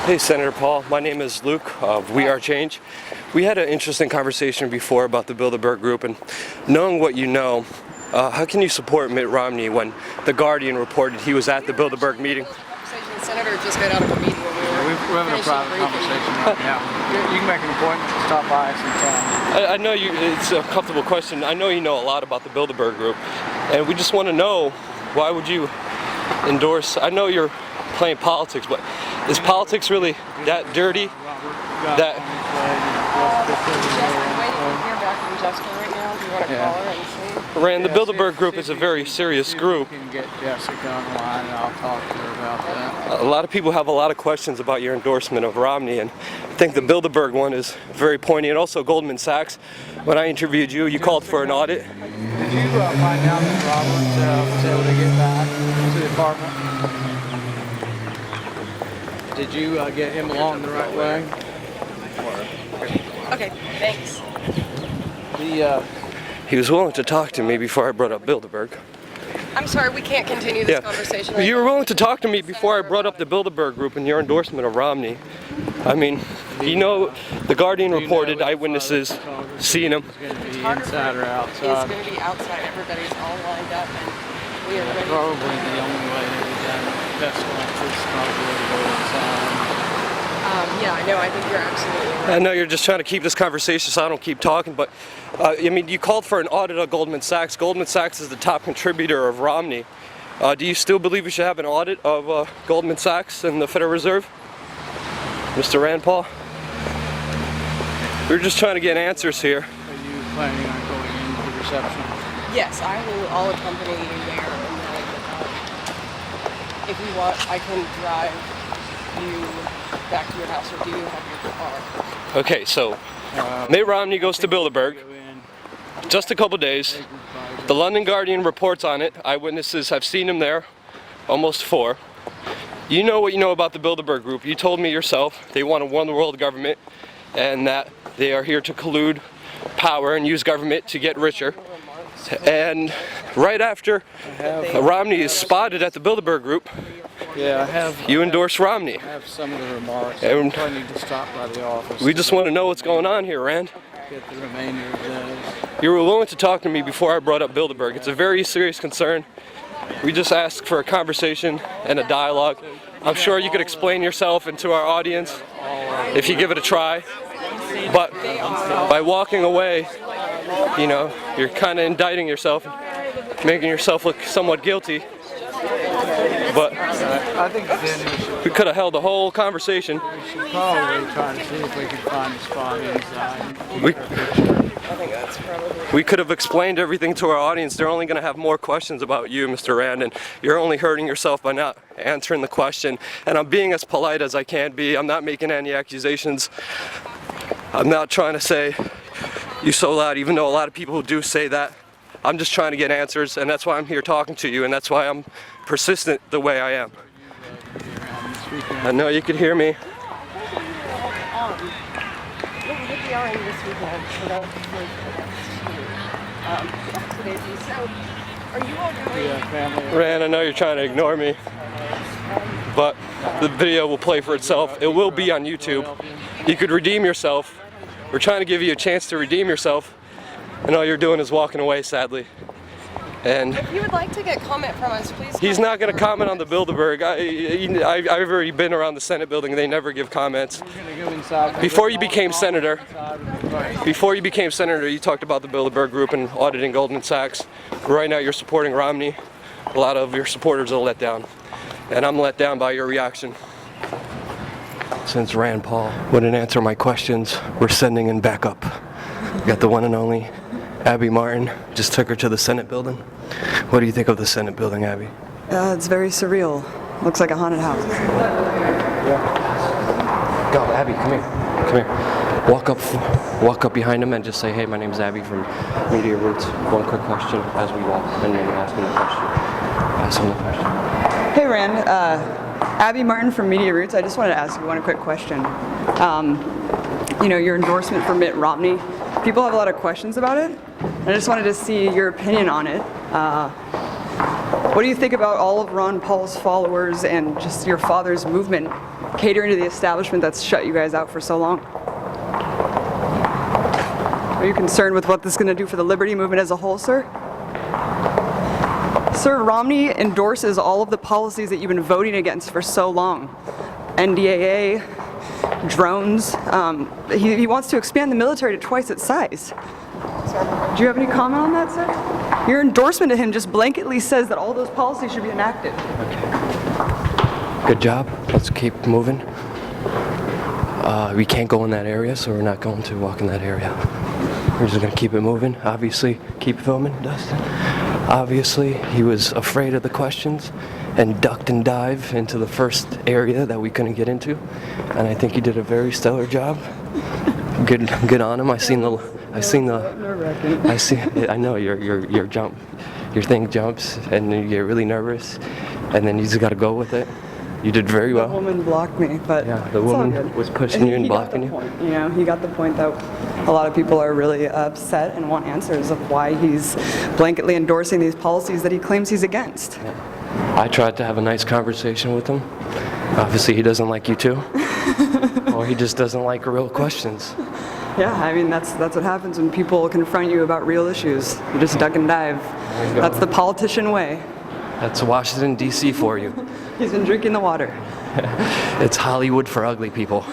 Hey, Senator Paul. My name is Luke of We Are Change. We had an interesting conversation before about the Bilderberg Group, and knowing what you know, how can you support Mitt Romney when The Guardian reported he was at the Bilderberg meeting? The senator just got out of a meeting when we're having a private conversation right now. You can make an appointment to stop by sometime. I know it's a comfortable question. I know you know a lot about the Bilderberg Group, and we just want to know, why would you endorse? I know you're playing politics, but is politics really that dirty? That Rand, the Bilderberg Group is a very serious group. You can get Jessica online and I'll talk to her about that. A lot of people have a lot of questions about your endorsement of Romney, and I think the Bilderberg one is very poignant. And also Goldman Sachs, when I interviewed you, you called for an audit. Did you find out that Robert was able to get back to the apartment? Did you get him along the right way? Okay, thanks. He was willing to talk to me before I brought up Bilderberg. I'm sorry, we can't continue this conversation. Right you were willing to talk to me before I brought up the Bilderberg Group and your endorsement of Romney. I mean, you know, The Guardian reported eyewitnesses seeing him. He's going to be inside or outside. He's going to be outside. Everybody's all lined up, and we are ready. Probably the only way to do that. Best one is probably to go inside. Yeah, no, I think you're absolutely right. I know you're just trying to keep this conversation so I don't keep talking, but I mean, you called for an audit of Goldman Sachs. Goldman Sachs is the top contributor of Romney. Do you still believe we should have an audit of Goldman Sachs and the Federal Reserve? Mr. Rand Paul? We're just trying to get answers here. Are you planning on going into the reception? Yes, I'll accompany you there, and then if you want, I can drive you back to your house, or do you have your car? Okay, so Mitt Romney goes to Bilderberg. Just a couple days. The London Guardian reports on it. Eyewitnesses have seen him there, almost 4. You know what you know about the Bilderberg Group. You told me yourself they want a one-world government and that they are here to collude power and use government to get richer. And right after Romney is spotted at the Bilderberg Group, you endorse Romney. I have some of the remarks. And I need to stop by the office. we just want to know what's going on here, Rand. Get the remainder of those. You were willing to talk to me before I brought up Bilderberg. It's a very serious concern. We just asked for a conversation and a dialogue. I'm sure you could explain yourself and to our audience if you give it a try. But by walking away, you know, you're kind of indicting yourself, making yourself look somewhat guilty. But I think then we could have held the whole conversation. we should probably try to see if we can find a spot inside. I think that's probably... We could have explained everything to our audience. They're only going to have more questions about you, Mr. Rand, and you're only hurting yourself by not answering the question. And I'm being as polite as I can be. I'm not making any accusations. I'm not trying to say you're so loud, even though a lot of people do say that. I'm just trying to get answers, and that's why I'm here talking to you, and that's why I'm persistent the way I am. I know you can hear me. We are in this weekend, so that's so are you all going? Rand, I know you're trying to ignore me, but the video will play for itself. It will be on YouTube. You could redeem yourself. We're trying to give you a chance to redeem yourself, and all you're doing is walking away, sadly. And if you would like to get comment from us, please. He's not going to comment on the Bilderberg. I've already been around the Senate building. They never give comments. Before you became senator, you talked about the Bilderberg Group and auditing Goldman Sachs. Right now, you're supporting Romney. A lot of your supporters are let down, and I'm let down by your reaction. Since Rand Paul wouldn't answer my questions, we're sending in backup. We got the one and only Abby Martin. Just took her to the Senate building. What do you think of the Senate building, Abby? It's very surreal. Looks like a haunted house. Yeah. Go, Abby, come here. Come here. Walk up behind him and just say, hey, my name's Abby from Media Roots. One quick question as we walk, and then ask him the question. Ask him the question. Hey, Rand. Abby Martin from Media Roots. I just wanted to ask you one quick question. You know, your endorsement for Mitt Romney. People have a lot of questions about it. I just wanted to see your opinion on it. What do you think about all of Ron Paul's followers and just your father's movement catering to the establishment that's shut you guys out for so long? Are you concerned with what this is going to do for the liberty movement as a whole, sir? Sir, Romney endorses all of the policies that you've been voting against for so long. NDAA, drones. He wants to expand the military to twice its size. Do you have any comment on that, sir? Your endorsement to him just blanketly says that all those policies should be enacted. Okay. Good job. Let's keep moving. We can't go in that area, so we're not going to walk in that area. We're just going to keep it moving. Obviously, keep filming, Dustin. Obviously, he was afraid of the questions and ducked and dived into the first area that we couldn't get into. And I think he did a very stellar job. Good on him. I know your thing jumps and you get really nervous and then you just got to go with it. You did very well. The woman blocked me, but yeah, the woman was pushing you and blocking you. You know, he got the point that a lot of people are really upset and want answers of why he's blanketly endorsing these policies that he claims he's against. Yeah. I tried to have a nice conversation with him. Obviously, he doesn't like you too, or he just doesn't like real questions. Yeah, I mean that's what happens when people confront you about real issues. You just duck and dive. That's the politician way. That's Washington, D.C. for you. He's been drinking the water. It's Hollywood for ugly people.